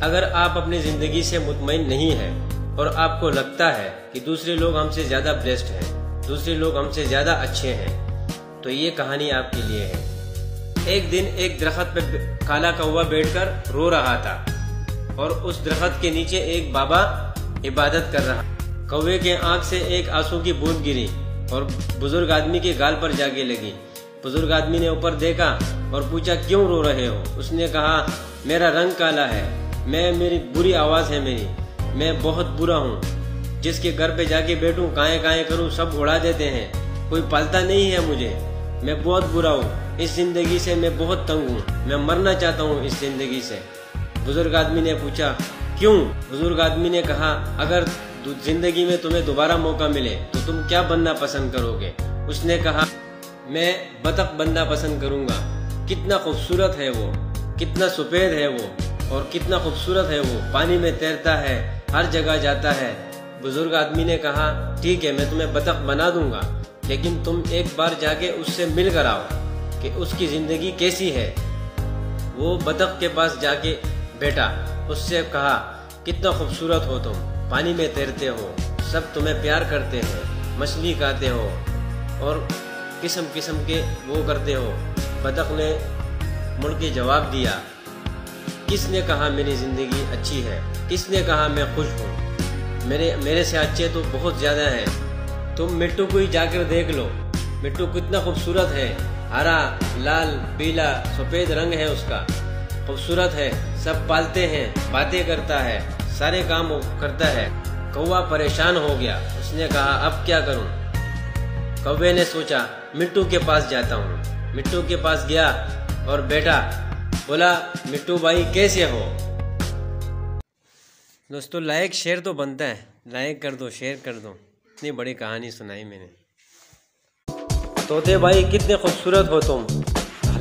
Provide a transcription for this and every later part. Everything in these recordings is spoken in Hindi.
अगर आप अपनी ज़िंदगी से मुतमईन नहीं हैं और आपको लगता है कि दूसरे लोग हमसे ज़्यादा ब्लेस्ड हैं, दूसरे लोग हमसे ज़्यादा अच्छे हैं, तो ये कहानी आपके लिए है। एक दिन एक दरख्त पे काला कौवा बैठकर रो रहा था और उस दरख्त के नीचे एक बाबा इबादत कर रहा। कौवे के आंख से एक आंसू की बूंद गिरी और बुजुर्ग आदमी के गाल पर जाके लगी। बुजुर्ग आदमी ने ऊपर देखा और पूछा, क्यों रो रहे हो? उसने कहा, मेरा रंग काला है, मेरी बुरी आवाज़ है मेरी, मैं बहुत बुरा हूँ। जिसके घर पे जाके बैठूं, काएं काएं करूं, सब उड़ा देते हैं, कोई पालता नहीं है मुझे, मैं बहुत बुरा हूँ। इस जिंदगी से मैं बहुत तंग हूँ, मैं मरना चाहता हूँ इस जिंदगी से। बुजुर्ग आदमी ने पूछा, क्यों? बुजुर्ग आदमी ने कहा, अगर जिंदगी में तुम्हें दोबारा मौका मिले तो तुम क्या बनना पसंद करोगे? उसने कहा, मैं बतख बनना पसंद करूंगा। कितना खूबसूरत है वो, कितना सफेद है वो और कितना खूबसूरत है वो, पानी में तैरता है, हर जगह जाता है। बुजुर्ग आदमी ने कहा, ठीक है, मैं तुम्हें बतख बना दूंगा, लेकिन तुम एक बार जाके उससे मिल कर आओ कि उसकी जिंदगी कैसी है। वो बतख के पास जाके बैठा, उससे कहा, कितना खूबसूरत हो तुम, पानी में तैरते हो, सब तुम्हें प्यार करते हैं, मछली खाते हो और किस्म किस्म के वो करते हो। बतख ने मुड़ के जवाब दिया, किसने कहा मेरी जिंदगी अच्छी है? किसने कहा मैं खुश हूँ? मेरे से अच्छे तो बहुत ज्यादा हैं। तुम मिट्टू को ही जाकर देख लो, मिट्टू कितना खूबसूरत है, हरा, लाल, पीला, सफेद रंग है उसका, खूबसूरत है, सब पालते हैं, बातें करता है, सारे काम करता है। कौवा परेशान हो गया, उसने कहा, अब क्या करूं? कौवे ने सोचा, मिट्टू के पास जाता हूँ। मिट्टू के पास गया और बैठा, बोला, मिट्टू भाई कैसे हो? दोस्तों, लाइक शेयर तो बनता है, लाइक कर दो, शेयर कर दो। इतनी बड़ी कहानी सुनाई मैंने। तोते भाई कितने खूबसूरत हो तुम,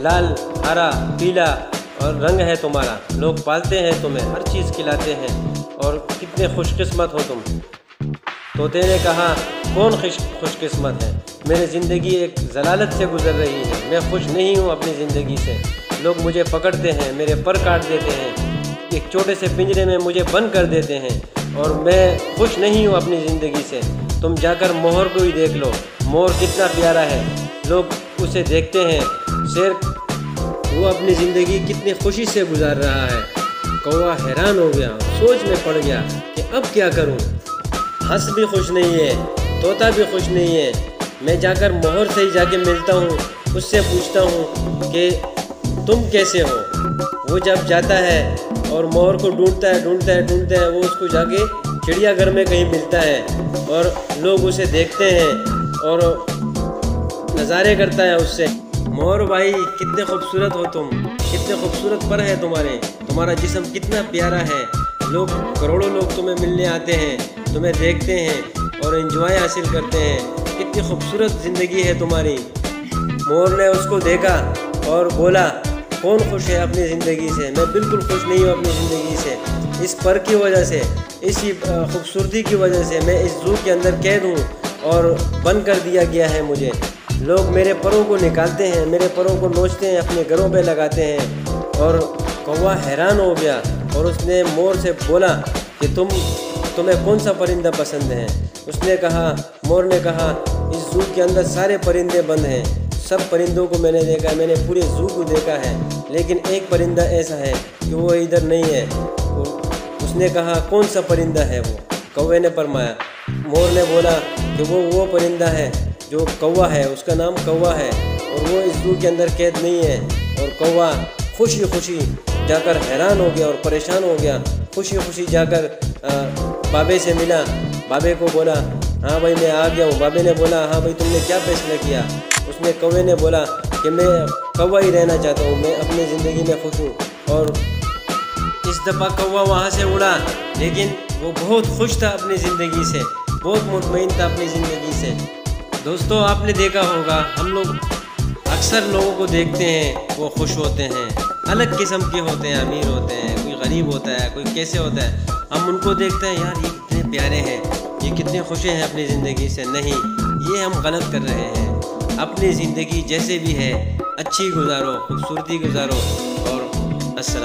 लाल, हरा, पीला और रंग है तुम्हारा, लोग पालते हैं तुम्हें, हर चीज़ खिलाते हैं और कितने खुशकिस्मत हो तुम। तोते ने कहा, कौन खुशकिस्मत है? मेरी ज़िंदगी एक जलालत से गुजर रही है, मैं खुश नहीं हूँ अपनी ज़िंदगी से। लोग मुझे पकड़ते हैं, मेरे पर काट देते हैं, एक छोटे से पिंजरे में मुझे बंद कर देते हैं और मैं खुश नहीं हूँ अपनी ज़िंदगी से। तुम जाकर मोर को ही देख लो, मोर कितना प्यारा है, लोग उसे देखते हैं, शेर वो अपनी ज़िंदगी कितनी खुशी से गुजार रहा है। कौवा हैरान हो गया, सोच में पड़ गया कि अब क्या करूं? हंस भी खुश नहीं है, तोता भी खुश नहीं है। मैं जाकर मोर से ही जाके मिलता हूँ, उससे पूछता हूँ कि तुम कैसे हो? वो जब जाता है और मोर को ढूंढता है, वो उसको जाके चिड़ियाघर में कहीं मिलता है और लोग उसे देखते हैं और नज़ारे करता है उससे। मोर भाई कितने खूबसूरत हो तुम, कितने खूबसूरत पर है तुम्हारा जिस्म कितना प्यारा है, लोग करोड़ों लोग तुम्हें मिलने आते हैं, तुम्हें देखते हैं और एंजॉय हासिल करते हैं, कितनी खूबसूरत ज़िंदगी है तुम्हारी। मोर ने उसको देखा और बोला, कौन खुश है अपनी ज़िंदगी से? मैं बिल्कुल खुश नहीं हूँ अपनी ज़िंदगी से। इस पर की वजह से, इसी खूबसूरती की वजह से मैं इस ज़ू के अंदर कैद हूँ और बंद कर दिया गया है मुझे। लोग मेरे परों को निकालते हैं, मेरे परों को नोचते हैं, अपने घरों पे लगाते हैं। और कौवा हैरान हो गया और उसने मोर से बोला कि तुम्हें कौन सा परिंदा पसंद है? उसने कहा, मोर ने कहा, इस ज़ू के अंदर सारे परिंदे बंद हैं, सब परिंदों को मैंने देखा है, मैंने पूरे ज़ू को देखा है, लेकिन एक परिंदा ऐसा है कि वो इधर नहीं है। उसने कहा, कौन सा परिंदा है वो? कौवे ने फरमाया। मोर ने बोला कि वो परिंदा है जो कौवा है, उसका नाम कौवा है और वो इस ज़ू के अंदर कैद नहीं है। और कौवा खुशी जाकर हैरान हो गया और परेशान हो गया, खुशी जाकर बाबे से मिला, बाबे को बोला, हाँ भाई मैं आ गया हूँ। बाबे ने बोला, हाँ भाई तुमने क्या फैसला किया? उसने कौवे ने बोला कि मैं कौवा ही रहना चाहता हूँ, मैं अपनी ज़िंदगी में खुश हूँ। और इस दफ़ा कौवा वहाँ से उड़ा, लेकिन वो बहुत खुश था अपनी ज़िंदगी से, बहुत मुतमईन था अपनी ज़िंदगी से। दोस्तों, आपने देखा होगा, हम लोग अक्सर लोगों को देखते हैं, वो खुश होते हैं, अलग किस्म के होते हैं, अमीर होते हैं, कोई गरीब होता है, कोई कैसे होता है। हम उनको देखते हैं, यार ये कितने प्यारे हैं, ये कितने खुश हैं अपनी ज़िंदगी से। नहीं, ये हम गलत कर रहे हैं। अपनी ज़िंदगी जैसे भी है अच्छी गुजारो, खूबसूरती गुजारो और अस्सलाम।